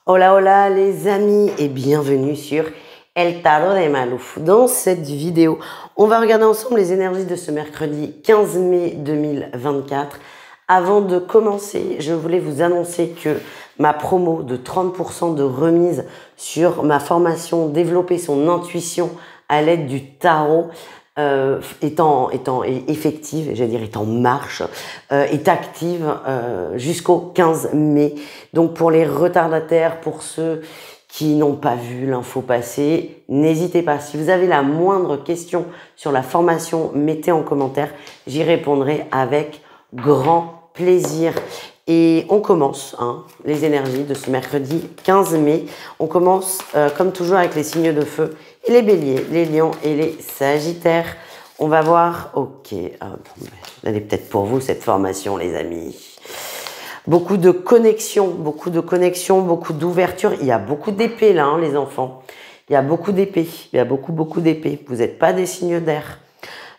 Hola, hola les amis et bienvenue sur El Tarot de Maluf. Dans cette vidéo, on va regarder ensemble les énergies de ce mercredi 15 mai 2024. Avant de commencer, je voulais vous annoncer que ma promo de 30% de remise sur ma formation Développer son intuition à l'aide du tarot est effective, j'allais dire est en marche, est active jusqu'au 15 mai. Donc pour les retardataires, pour ceux qui n'ont pas vu l'info passer, n'hésitez pas. Si vous avez la moindre question sur la formation, mettez en commentaire, j'y répondrai avec grand plaisir. Et on commence les énergies de ce mercredi 15 mai. On commence comme toujours avec les signes de feu et les béliers, les lions et les sagittaires. On va voir, ok, elle est peut-être pour vous cette formation les amis. Beaucoup de connexions, beaucoup d'ouverture. Il y a beaucoup d'épées là les enfants. Il y a beaucoup d'épées, il y a beaucoup d'épées. Vous n'êtes pas des signes d'air.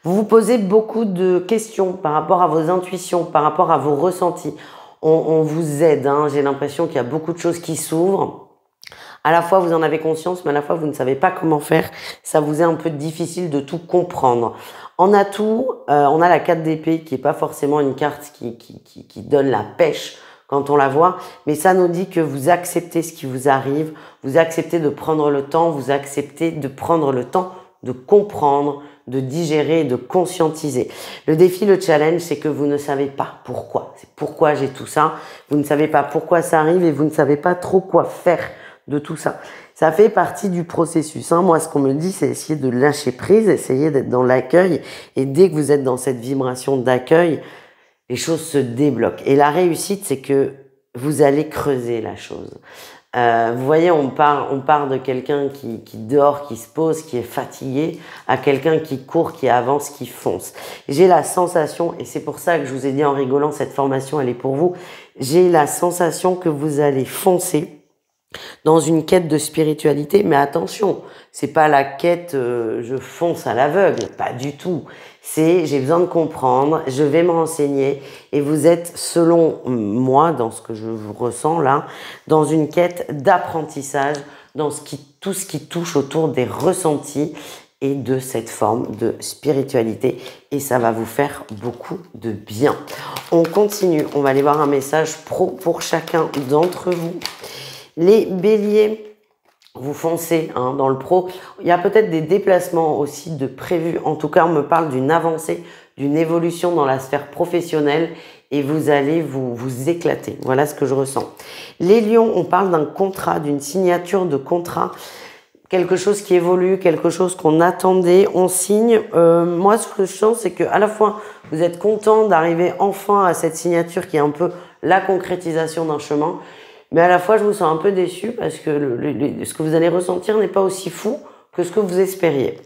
Vous vous posez beaucoup de questions par rapport à vos intuitions, par rapport à vos ressentis. On vous aide, j'ai l'impression qu'il y a beaucoup de choses qui s'ouvrent. À la fois, vous en avez conscience, mais à la fois, vous ne savez pas comment faire. Ça vous est un peu difficile de tout comprendre. En atout, on a la 4 d'épée qui est pas forcément une carte qui donne la pêche quand on la voit, mais ça nous dit que vous acceptez ce qui vous arrive, vous acceptez de prendre le temps, vous acceptez de prendre le temps de comprendre, de digérer, de conscientiser. Le défi, le challenge, c'est que vous ne savez pas pourquoi. C'est pourquoi j'ai tout ça. Vous ne savez pas pourquoi ça arrive et vous ne savez pas trop quoi faire de tout ça. Ça fait partie du processus. Moi, ce qu'on me dit, c'est essayer de lâcher prise, essayer d'être dans l'accueil. Et dès que vous êtes dans cette vibration d'accueil, les choses se débloquent. Et la réussite, c'est que vous allez creuser la chose. Vous voyez, on part de quelqu'un qui dort, qui se pose, qui est fatigué, à quelqu'un qui court, qui avance, qui fonce. J'ai la sensation, et c'est pour ça que je vous ai dit en rigolant, cette formation, elle est pour vous. J'ai la sensation que vous allez foncer dans une quête de spiritualité, mais attention, c'est pas la quête je fonce à l'aveugle, pas du tout. C'est j'ai besoin de comprendre, je vais me renseigner et vous êtes, selon moi, dans ce que je vous ressens là, dans une quête d'apprentissage, dans tout ce qui touche autour des ressentis et de cette forme de spiritualité et ça va vous faire beaucoup de bien. On continue, on va aller voir un message pro pour chacun d'entre vous. Les béliers, vous foncez dans le pro. Il y a peut-être des déplacements aussi de prévus. En tout cas, on me parle d'une avancée, d'une évolution dans la sphère professionnelle et vous allez vous éclater. Voilà ce que je ressens. Les lions, on parle d'un contrat, d'une signature de contrat. Quelque chose qui évolue, quelque chose qu'on attendait, on signe. Moi, ce que je sens, c'est que à la fois, vous êtes content d'arriver enfin à cette signature qui est un peu la concrétisation d'un chemin. Mais à la fois, je vous sens un peu déçu parce que ce que vous allez ressentir n'est pas aussi fou que ce que vous espériez.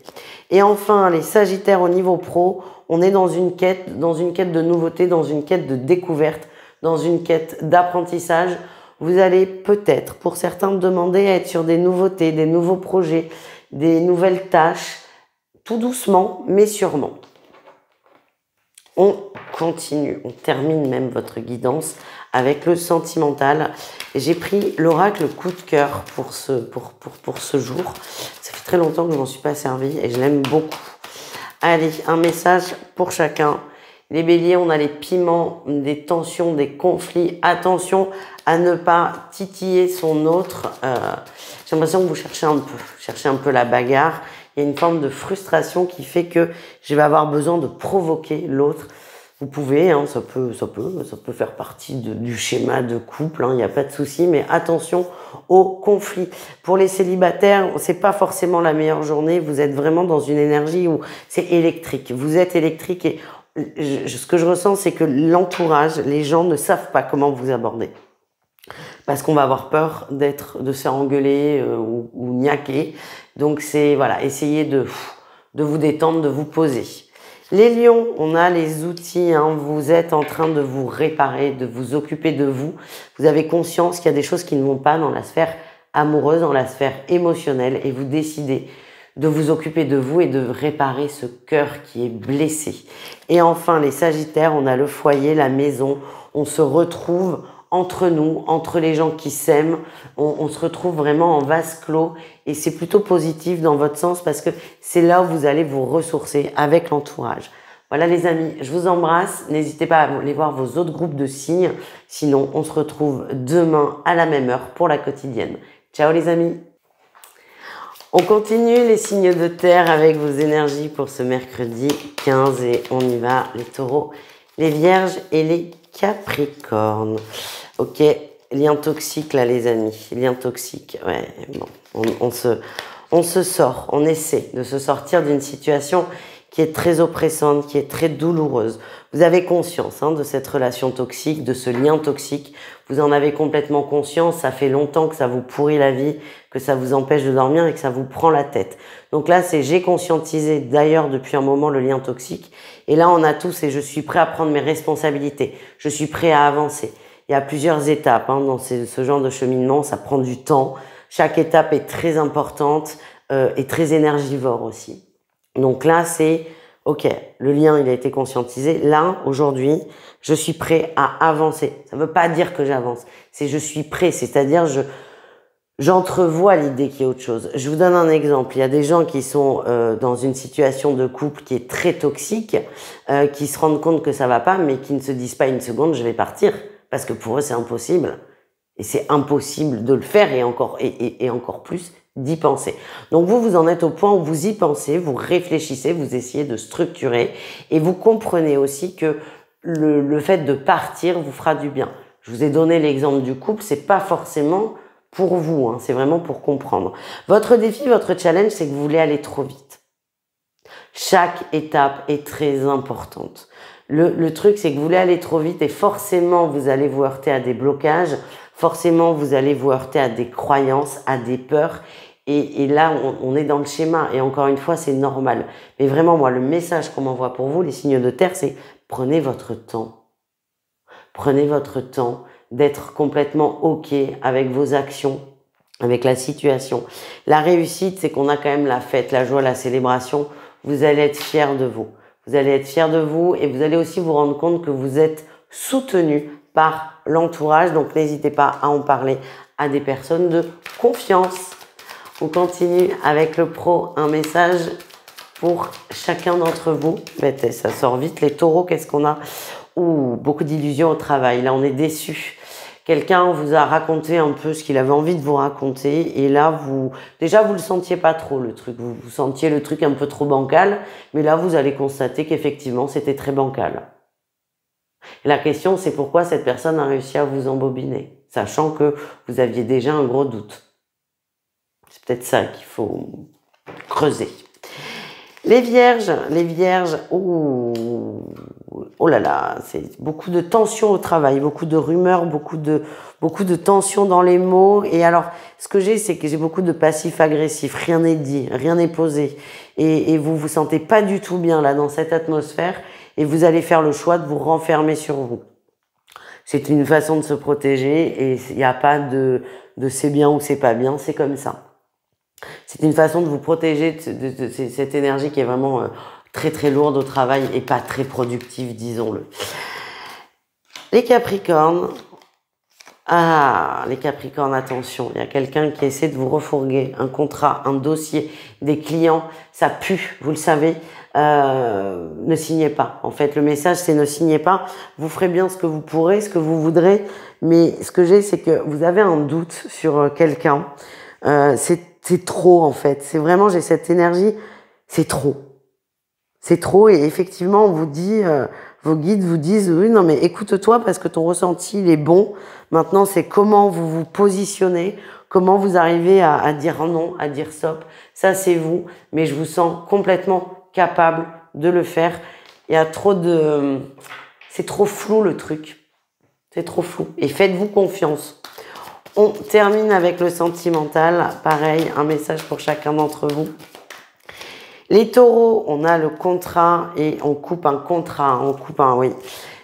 Et enfin, les sagittaires au niveau pro, on est dans une quête de nouveauté, dans une quête de découverte, dans une quête d'apprentissage. Vous allez peut-être, pour certains, demander à être sur des nouveautés, des nouveaux projets, des nouvelles tâches, tout doucement, mais sûrement. On continue, on termine même votre guidance avec le sentimental. J'ai pris l'oracle coup de cœur pour ce jour. Ça fait très longtemps que je m'en suis pas servi et je l'aime beaucoup. Allez, un message pour chacun. Les béliers, on a les piments, des tensions, des conflits. Attention à ne pas titiller son autre. J'ai l'impression que vous cherchez un peu la bagarre. Il y a une forme de frustration qui fait que je vais avoir besoin de provoquer l'autre. Vous pouvez, ça peut faire partie du schéma de couple, il n'y a pas de souci, mais attention aux conflits. Pour les célibataires, c'est pas forcément la meilleure journée, vous êtes vraiment dans une énergie où c'est électrique. Vous êtes électrique et ce que je ressens, c'est que l'entourage, les gens ne savent pas comment vous aborder. Parce qu'on va avoir peur de se faire engueuler ou niaquer. Donc c'est, voilà, essayez de vous détendre, de vous poser. Les lions, on a les outils, vous êtes en train de vous réparer, de vous occuper de vous. Vous avez conscience qu'il y a des choses qui ne vont pas dans la sphère amoureuse, dans la sphère émotionnelle et vous décidez de vous occuper de vous et de réparer ce cœur qui est blessé. Et enfin, les sagittaires, on a le foyer, la maison, on se retrouve entre nous, entre les gens qui s'aiment. On se retrouve vraiment en vase clos et c'est plutôt positif dans votre sens parce que c'est là où vous allez vous ressourcer avec l'entourage. Voilà les amis, je vous embrasse. N'hésitez pas à aller voir vos autres groupes de signes. Sinon, on se retrouve demain à la même heure pour la quotidienne. Ciao les amis. On continue les signes de terre avec vos énergies pour ce mercredi 15 et on y va les taureaux, les vierges et les capricornes. Ok, lien toxique là les amis, lien toxique. Ouais, bon, on se sort, on essaie de se sortir d'une situation qui est très oppressante, qui est très douloureuse. Vous avez conscience de cette relation toxique, de ce lien toxique. Vous en avez complètement conscience. Ça fait longtemps que ça vous pourrit la vie, que ça vous empêche de dormir et que ça vous prend la tête. Donc là, c'est j'ai conscientisé d'ailleurs depuis un moment le lien toxique. Et là, on a tous et je suis prêt à prendre mes responsabilités. Je suis prêt à avancer. Il y a plusieurs étapes dans ce genre de cheminement. Ça prend du temps. Chaque étape est très importante et très énergivore aussi. Donc là, c'est ok, le lien, il a été conscientisé. Là, aujourd'hui, je suis prêt à avancer. Ça ne veut pas dire que j'avance. C'est je suis prêt, c'est-à-dire j'entrevois l'idée qu'il y a autre chose. Je vous donne un exemple. Il y a des gens qui sont dans une situation de couple qui est très toxique, qui se rendent compte que ça va pas, mais qui ne se disent pas une seconde, je vais partir. Parce que pour eux, c'est impossible. Et c'est impossible de le faire et encore plus d'y penser. Donc vous en êtes au point où vous y pensez, vous réfléchissez, vous essayez de structurer et vous comprenez aussi que le fait de partir vous fera du bien. Je vous ai donné l'exemple du couple, c'est pas forcément pour vous, c'est vraiment pour comprendre. Votre défi, votre challenge, c'est que vous voulez aller trop vite. Chaque étape est très importante. Le truc, c'est que vous voulez aller trop vite et forcément, vous allez vous heurter à des blocages. Forcément, vous allez vous heurter à des croyances, à des peurs. Et là, on est dans le schéma. Et encore une fois, c'est normal. Mais vraiment, moi, le message qu'on m'envoie pour vous, les signes de terre, c'est prenez votre temps. Prenez votre temps d'être complètement OK avec vos actions, avec la situation. La réussite, c'est qu'on a quand même la fête, la joie, la célébration. Vous allez être fiers de vous. Vous allez être fiers de vous et vous allez aussi vous rendre compte que vous êtes soutenu par l'entourage. Donc, n'hésitez pas à en parler à des personnes de confiance. On continue avec le pro, un message pour chacun d'entre vous. Ça sort vite. Les taureaux, qu'est-ce qu'on a? Beaucoup d'illusions au travail. Là, on est déçus. Quelqu'un vous a raconté un peu ce qu'il avait envie de vous raconter et là, déjà, vous le sentiez pas trop, le truc. Vous sentiez le truc un peu trop bancal, mais là, vous allez constater qu'effectivement, c'était très bancal. Et la question, c'est pourquoi cette personne a réussi à vous embobiner, sachant que vous aviez déjà un gros doute. C'est peut-être ça qu'il faut creuser. Les vierges, oh là là, c'est beaucoup de tension au travail, beaucoup de rumeurs, beaucoup de tension dans les mots. Et alors, ce que j'ai, c'est que j'ai beaucoup de passifs agressifs. Rien n'est dit, rien n'est posé. Et vous vous sentez pas du tout bien là dans cette atmosphère. Et vous allez faire le choix de vous renfermer sur vous. C'est une façon de se protéger et il n'y a pas de c'est bien ou c'est pas bien, c'est comme ça. C'est une façon de vous protéger de cette énergie qui est vraiment très très lourde au travail et pas très productive, disons-le. Les Capricornes. Ah, les Capricornes, attention, il y a quelqu'un qui essaie de vous refourguer un contrat, un dossier, des clients, ça pue, vous le savez. Ne signez pas. En fait, le message, c'est ne signez pas. Vous ferez bien ce que vous pourrez, ce que vous voudrez, mais ce que j'ai, c'est que vous avez un doute sur quelqu'un. C'est trop, en fait. C'est vraiment, j'ai cette énergie, c'est trop. C'est trop et effectivement, on vous dit, vos guides vous disent, oui, non, mais écoute-toi parce que ton ressenti, il est bon. Maintenant, c'est comment vous vous positionnez, comment vous arrivez à dire non, à dire stop. Ça, c'est vous, mais je vous sens complètement capable de le faire. Il y a c'est trop flou le truc. C'est trop flou. Et faites-vous confiance. On termine avec le sentimental. Pareil, un message pour chacun d'entre vous. Les taureaux, on a le contrat et on coupe un contrat. Oui.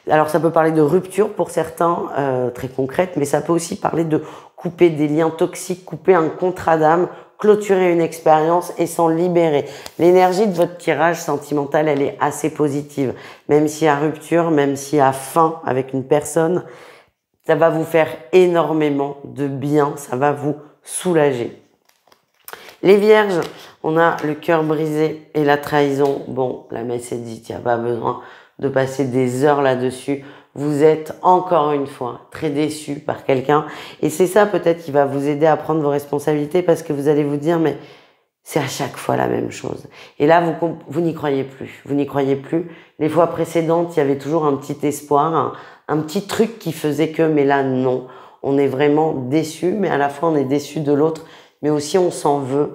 Alors, ça peut parler de rupture pour certains, très concrète, mais ça peut aussi parler de couper des liens toxiques, couper un contrat d'âme, clôturer une expérience et s'en libérer. L'énergie de votre tirage sentimental, elle est assez positive. Même s'il y a rupture, même s'il y a fin avec une personne, Ça va vous faire énormément de bien, ça va vous soulager. Les vierges, on a le cœur brisé et la trahison. Bon, la messe est dite, il n'y a pas besoin de passer des heures là-dessus. Vous êtes encore une fois très déçus par quelqu'un. Et c'est ça peut-être qui va vous aider à prendre vos responsabilités parce que vous allez vous dire, mais c'est à chaque fois la même chose. Et là, vous n'y croyez plus. Vous n'y croyez plus. Les fois précédentes, il y avait toujours un petit espoir, un petit truc qui faisait que, mais là, non. On est vraiment déçus, mais à la fois, on est déçus de l'autre, mais aussi on s'en veut.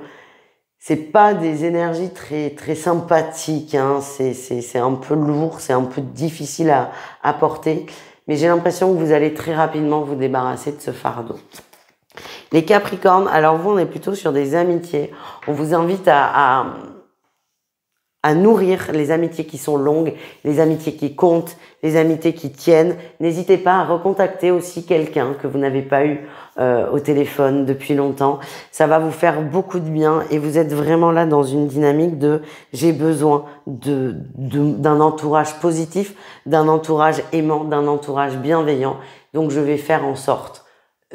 C'est pas des énergies très sympathiques, hein. C'est un peu lourd, c'est un peu difficile à porter, mais j'ai l'impression que vous allez très rapidement vous débarrasser de ce fardeau. Les Capricornes, alors vous, on est plutôt sur des amitiés. On vous invite à nourrir les amitiés qui sont longues, les amitiés qui comptent, les amitiés qui tiennent. N'hésitez pas à recontacter aussi quelqu'un que vous n'avez pas eu au téléphone depuis longtemps. Ça va vous faire beaucoup de bien et vous êtes vraiment là dans une dynamique de j'ai besoin d'un entourage positif, d'un entourage aimant, d'un entourage bienveillant. Donc je vais faire en sorte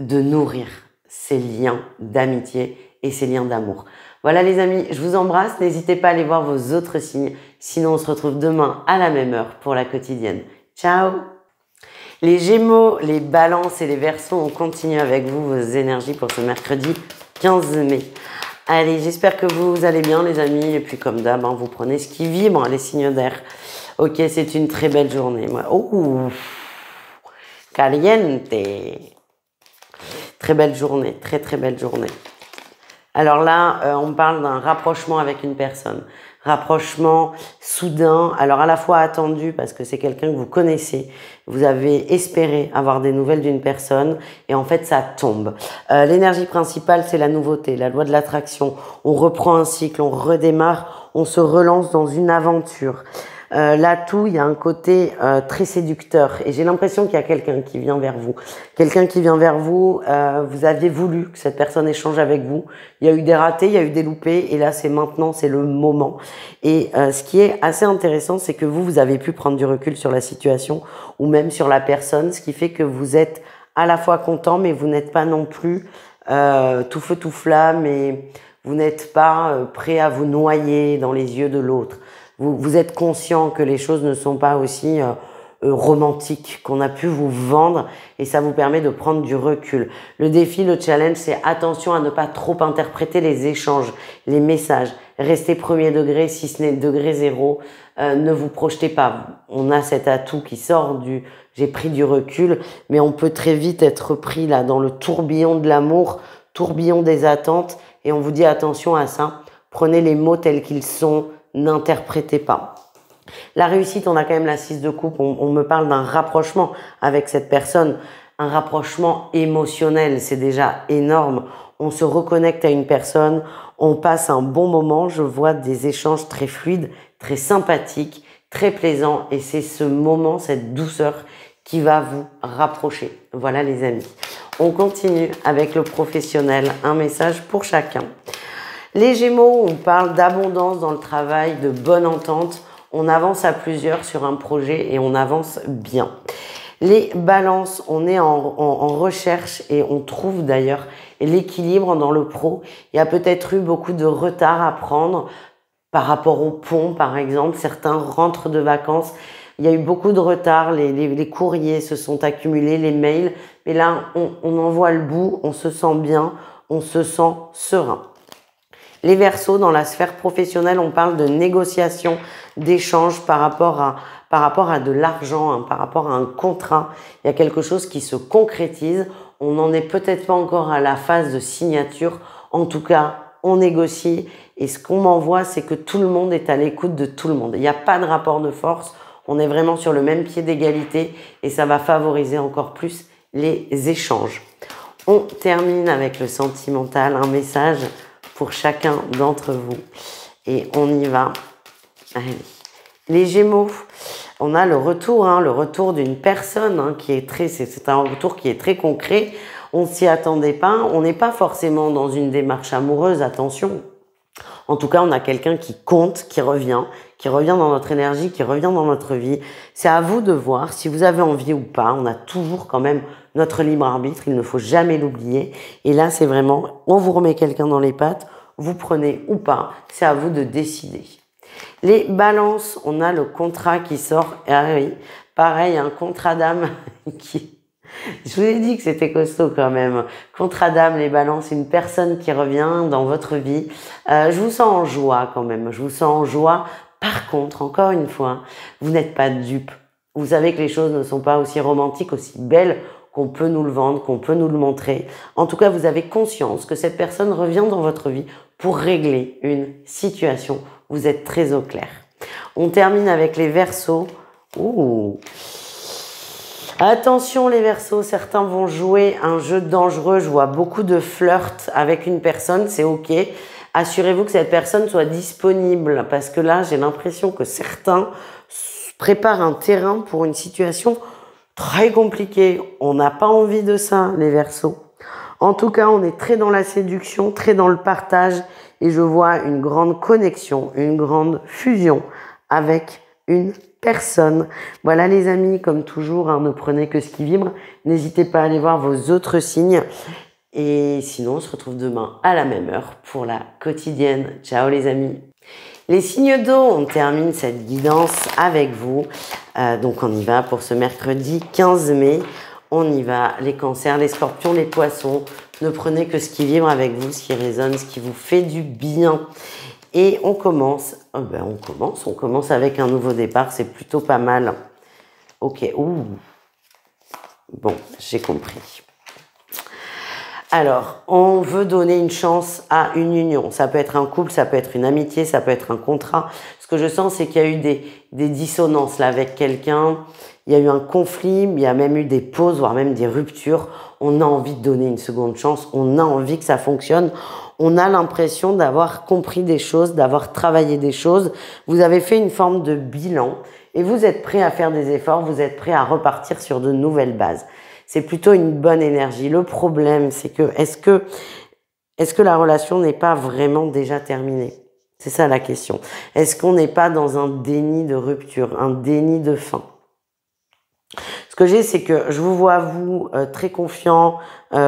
de nourrir ces liens d'amitié et ces liens d'amour. Voilà les amis, je vous embrasse. N'hésitez pas à aller voir vos autres signes. Sinon, on se retrouve demain à la même heure pour la quotidienne. Ciao! Les Gémeaux, les Balances et les Verseaux, on continue avec vous vos énergies pour ce mercredi 15 mai. Allez, j'espère que vous allez bien les amis. Et puis comme d'hab, vous prenez ce qui vibre, les signes d'air. Ok, c'est une très belle journée. Oh, caliente! Très belle journée, très belle journée. Alors là, on parle d'un rapprochement avec une personne. Rapprochement soudain, alors à la fois attendu parce que c'est quelqu'un que vous connaissez. Vous avez espéré avoir des nouvelles d'une personne et en fait ça tombe. L'énergie principale, c'est la nouveauté, la loi de l'attraction. On reprend un cycle, on redémarre, on se relance dans une aventure. Là, il y a un côté très séducteur et j'ai l'impression qu'il y a quelqu'un qui vient vers vous. Quelqu'un qui vient vers vous, vous aviez voulu que cette personne échange avec vous. Il y a eu des ratés, il y a eu des loupés et là, c'est maintenant, c'est le moment. Et ce qui est assez intéressant, c'est que vous avez pu prendre du recul sur la situation ou même sur la personne, ce qui fait que vous êtes à la fois content, mais vous n'êtes pas non plus tout feu, tout flamme et vous n'êtes pas prêt à vous noyer dans les yeux de l'autre. Vous êtes conscient que les choses ne sont pas aussi romantiques qu'on a pu vous vendre et ça vous permet de prendre du recul. Le défi, le challenge, c'est attention à ne pas trop interpréter les échanges, les messages. Restez premier degré, si ce n'est degré zéro. Ne vous projetez pas. On a cet atout qui sort du « j'ai pris du recul », mais on peut très vite être pris là dans le tourbillon de l'amour, tourbillon des attentes et on vous dit attention à ça. Prenez les mots tels qu'ils sont. N'interprétez pas. La réussite, on a quand même la 6 de coupe. On me parle d'un rapprochement avec cette personne, un rapprochement émotionnel. C'est déjà énorme. On se reconnecte à une personne, on passe un bon moment. Je vois des échanges très fluides, très sympathiques, très plaisants. Et c'est ce moment, cette douceur qui va vous rapprocher. Voilà les amis. On continue avec le professionnel. Un message pour chacun. Les Gémeaux, on parle d'abondance dans le travail, de bonne entente. On avance à plusieurs sur un projet et on avance bien. Les Balances, on est en recherche et on trouve d'ailleurs l'équilibre dans le pro. Il y a peut-être eu beaucoup de retard à prendre par rapport au pont, par exemple. Certains rentrent de vacances. Il y a eu beaucoup de retard, les courriers se sont accumulés, les mails. Mais là, on en voit le bout, on se sent bien, on se sent serein. Les Verseaux, dans la sphère professionnelle, on parle de négociation, d'échange par rapport à de l'argent, par rapport à un contrat. Il y a quelque chose qui se concrétise. On n'en est peut-être pas encore à la phase de signature. En tout cas, on négocie. Et ce qu'on m'envoie, c'est que tout le monde est à l'écoute de tout le monde. Il n'y a pas de rapport de force. On est vraiment sur le même pied d'égalité et ça va favoriser encore plus les échanges. On termine avec le sentimental, un message pour chacun d'entre vous. Et on y va. Allez. Les Gémeaux, on a le retour d'une personne qui est c'est un retour qui est très concret. On s'y attendait pas. On n'est pas forcément dans une démarche amoureuse, attention. En tout cas, on a quelqu'un qui compte, qui revient dans notre énergie, qui revient dans notre vie. C'est à vous de voir si vous avez envie ou pas. On a toujours quand même notre libre arbitre, il ne faut jamais l'oublier. Et là, c'est vraiment, on vous remet quelqu'un dans les pattes, vous prenez ou pas, c'est à vous de décider. Les balances, on a le contrat qui sort. Ah oui, pareil, un contrat d'âme qui... Je vous ai dit que c'était costaud quand même. Contrat d'âme, les balances, une personne qui revient dans votre vie. Je vous sens en joie quand même. Je vous sens en joie. Par contre, encore une fois, vous n'êtes pas dupe. Vous savez que les choses ne sont pas aussi romantiques, aussi belles qu'on peut nous le vendre, qu'on peut nous le montrer. En tout cas, vous avez conscience que cette personne revient dans votre vie pour régler une situation. Vous êtes très au clair. On termine avec les Verseaux. Ouh. Attention les Verseaux, certains vont jouer un jeu dangereux. Je vois beaucoup de flirt avec une personne, c'est ok. Assurez-vous que cette personne soit disponible parce que là, j'ai l'impression que certains préparent un terrain pour une situation très compliquée. On n'a pas envie de ça, les Verseaux. En tout cas, on est très dans la séduction, très dans le partage et je vois une grande connexion, une grande fusion avec une personne. Voilà les amis, comme toujours, hein, ne prenez que ce qui vibre. N'hésitez pas à aller voir vos autres signes. Et sinon, on se retrouve demain à la même heure pour la quotidienne. Ciao les amis. Les signes d'eau, on termine cette guidance avec vous. Donc on y va pour ce mercredi 15 mai. On y va, les cancers, les scorpions, les poissons. Ne prenez que ce qui vibre avec vous, ce qui résonne, ce qui vous fait du bien. Et on commence, on commence avec un nouveau départ, c'est plutôt pas mal. Ok, ouh. Bon, j'ai compris. Alors, on veut donner une chance à une union. Ça peut être un couple, ça peut être une amitié, ça peut être un contrat. Ce que je sens, c'est qu'il y a eu des dissonances là avec quelqu'un. Il y a eu un conflit, il y a même eu des pauses, voire même des ruptures. On a envie de donner une seconde chance, on a envie que ça fonctionne. On a l'impression d'avoir compris des choses, d'avoir travaillé des choses. Vous avez fait une forme de bilan et vous êtes prêt à faire des efforts, vous êtes prêt à repartir sur de nouvelles bases. C'est plutôt une bonne énergie. Le problème, c'est que est-ce que la relation n'est pas vraiment déjà terminée? C'est ça la question. Est-ce qu'on n'est pas dans un déni de rupture, un déni de fin? Ce que j'ai, c'est que je vous vois, vous, très confiant,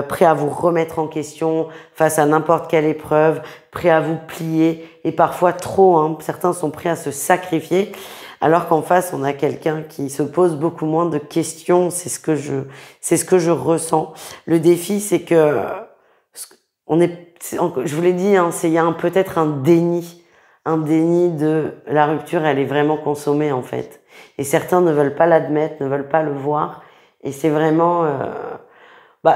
prêt à vous remettre en question face à n'importe quelle épreuve, prêt à vous plier, et parfois trop, hein, certains sont prêts à se sacrifier, alors qu'en face, on a quelqu'un qui se pose beaucoup moins de questions, c'est ce que je ressens. Le défi, c'est que, je vous l'ai dit, hein, il y a peut-être un déni de la rupture, elle est vraiment consommée, en fait. Et certains ne veulent pas l'admettre, ne veulent pas le voir. Et c'est vraiment,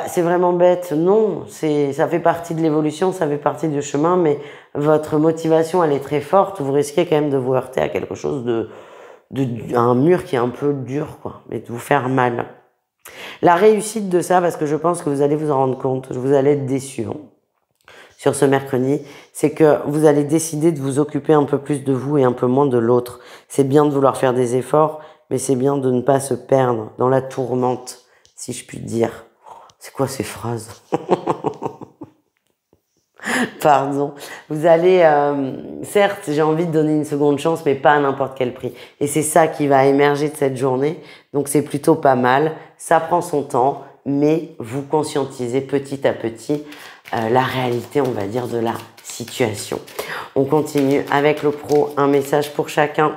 c'est vraiment bête. Non, ça fait partie de l'évolution, ça fait partie du chemin, mais votre motivation, elle est très forte. Vous risquez quand même de vous heurter à quelque chose à un mur qui est un peu dur, quoi, et de vous faire mal. La réussite de ça, parce que je pense que vous allez vous en rendre compte, vous allez être déçus, hein, sur ce mercredi, c'est que vous allez décider de vous occuper un peu plus de vous et un peu moins de l'autre. C'est bien de vouloir faire des efforts, mais c'est bien de ne pas se perdre dans la tourmente, si je puis dire. C'est quoi ces phrases? Pardon. Vous allez, certes, j'ai envie de donner une seconde chance, mais pas à n'importe quel prix. Et c'est ça qui va émerger de cette journée. Donc c'est plutôt pas mal. Ça prend son temps, mais vous conscientisez petit à petit la réalité, on va dire, de la situation. On continue avec le pro, un message pour chacun.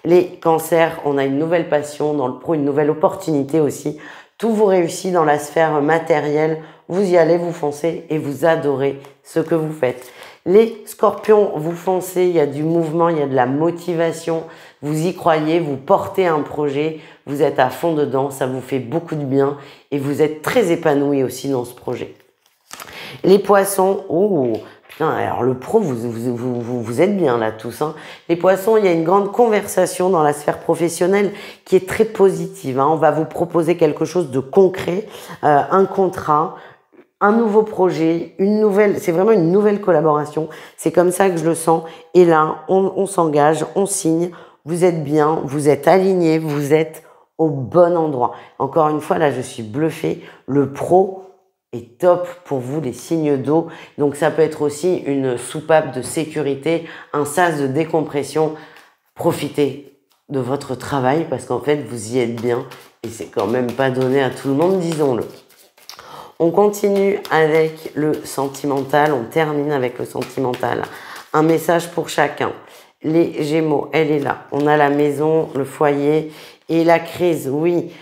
Les cancers, on a une nouvelle passion, dans le pro, une nouvelle opportunité aussi. Tout vous réussit dans la sphère matérielle. Vous y allez, vous foncez et vous adorez ce que vous faites. Les scorpions, vous foncez, il y a du mouvement, il y a de la motivation. Vous y croyez, vous portez un projet, vous êtes à fond dedans, ça vous fait beaucoup de bien et vous êtes très épanoui aussi dans ce projet. Les poissons, oh putain, alors le pro, vous êtes bien là tous, hein. Les poissons, il y a une grande conversation dans la sphère professionnelle qui est très positive, hein. On va vous proposer quelque chose de concret, un contrat, un nouveau projet, c'est vraiment une nouvelle collaboration. C'est comme ça que je le sens. Et là, on s'engage, on signe, vous êtes bien, vous êtes alignés, vous êtes au bon endroit. Encore une fois, là, je suis bluffée. Le pro est top pour vous, les signes d'eau. Donc, ça peut être aussi une soupape de sécurité, un sas de décompression. Profitez de votre travail parce qu'en fait, vous y êtes bien Et c'est quand même pas donné à tout le monde, disons-le. On continue avec le sentimental, on termine avec le sentimental. Un message pour chacun. Les Gémeaux, elle est là. On a la maison, le foyer et la crise. Oui,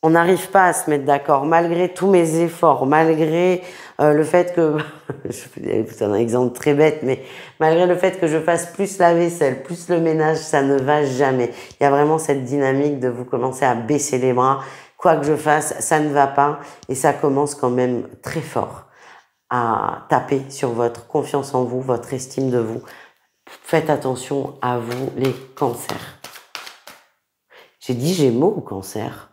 on n'arrive pas à se mettre d'accord malgré tous mes efforts, malgré le fait que, c'est un exemple très bête, mais malgré le fait que je fasse plus la vaisselle, plus le ménage, ça ne va jamais. Il y a vraiment cette dynamique de vous commencer à baisser les bras. Quoi que je fasse, ça ne va pas et ça commence quand même très fort à taper sur votre confiance en vous, votre estime de vous. Faites attention à vous, les cancers. J'ai dit Gémeaux ou cancer?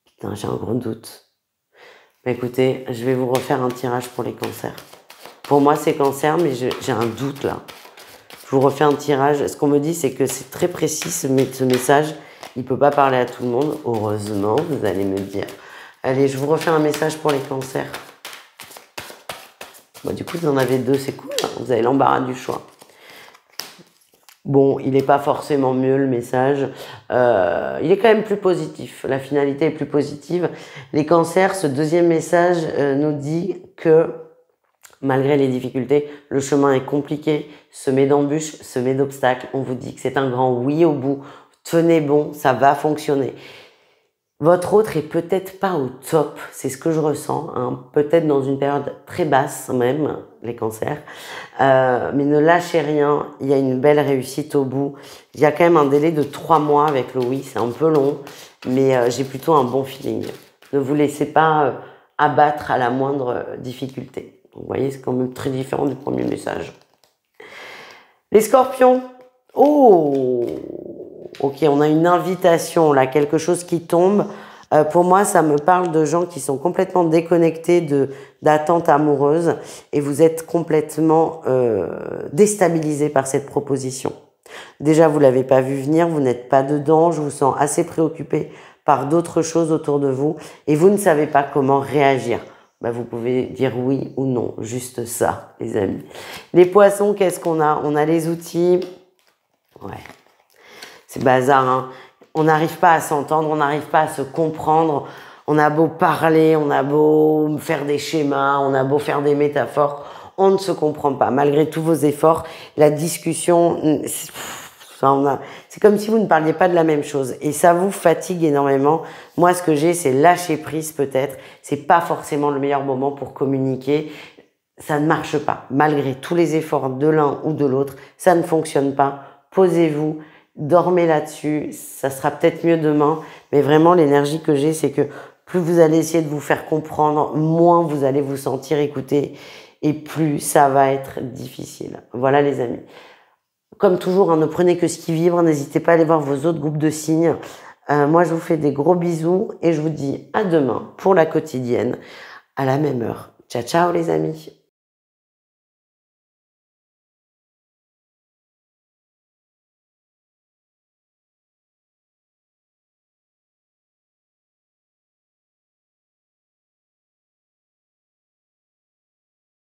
Putain, j'ai un gros doute. Mais écoutez, je vais vous refaire un tirage pour les cancers. Pour moi, c'est cancer, mais j'ai un doute là. Je vous refais un tirage. Ce qu'on me dit, c'est que c'est très précis ce message. Il ne peut pas parler à tout le monde. Heureusement, vous allez me dire. Allez, je vous refais un message pour les cancers. Bon, du coup, vous en avez deux, c'est cool. Hein, vous avez l'embarras du choix. Bon, il n'est pas forcément mieux le message. Il est quand même plus positif. La finalité est plus positive. Les cancers, ce deuxième message nous dit que malgré les difficultés, le chemin est compliqué, semé d'embûches, semé d'obstacles. On vous dit que c'est un grand oui au bout. Tenez bon, ça va fonctionner. Votre autre est peut-être pas au top, c'est ce que je ressens, hein, peut-être dans une période très basse même, les cancers, mais ne lâchez rien, il y a une belle réussite au bout. Il y a quand même un délai de 3 mois avec le oui, c'est un peu long, mais j'ai plutôt un bon feeling. Ne vous laissez pas abattre à la moindre difficulté. Vous voyez, c'est quand même très différent du premier message. Les scorpions, oh! Ok, on a une invitation là, quelque chose qui tombe. Pour moi, ça me parle de gens qui sont complètement déconnectés d'attentes amoureuses et vous êtes complètement déstabilisés par cette proposition. Déjà, vous l'avez pas vu venir, vous n'êtes pas dedans, je vous sens assez préoccupé par d'autres choses autour de vous et vous ne savez pas comment réagir. Bah, vous pouvez dire oui ou non, juste ça, les amis. Les poissons, qu'est-ce qu'on a? On a les outils. Ouais. C'est bazar, hein. On n'arrive pas à s'entendre, on n'arrive pas à se comprendre. On a beau parler, on a beau faire des schémas, on a beau faire des métaphores, on ne se comprend pas. Malgré tous vos efforts, la discussion, c'est comme si vous ne parliez pas de la même chose. Et ça vous fatigue énormément. Moi, ce que j'ai, c'est lâcher prise peut-être. C'est pas forcément le meilleur moment pour communiquer. Ça ne marche pas. Malgré tous les efforts de l'un ou de l'autre, ça ne fonctionne pas. Posez-vous. Dormez là-dessus, ça sera peut-être mieux demain, mais vraiment l'énergie que j'ai, c'est que plus vous allez essayer de vous faire comprendre, moins vous allez vous sentir écouté et plus ça va être difficile. Voilà les amis. Comme toujours, hein, ne prenez que ce qui vibre, n'hésitez pas à aller voir vos autres groupes de signes. Moi, je vous fais des gros bisous et je vous dis à demain pour la quotidienne, à la même heure. Ciao, ciao les amis.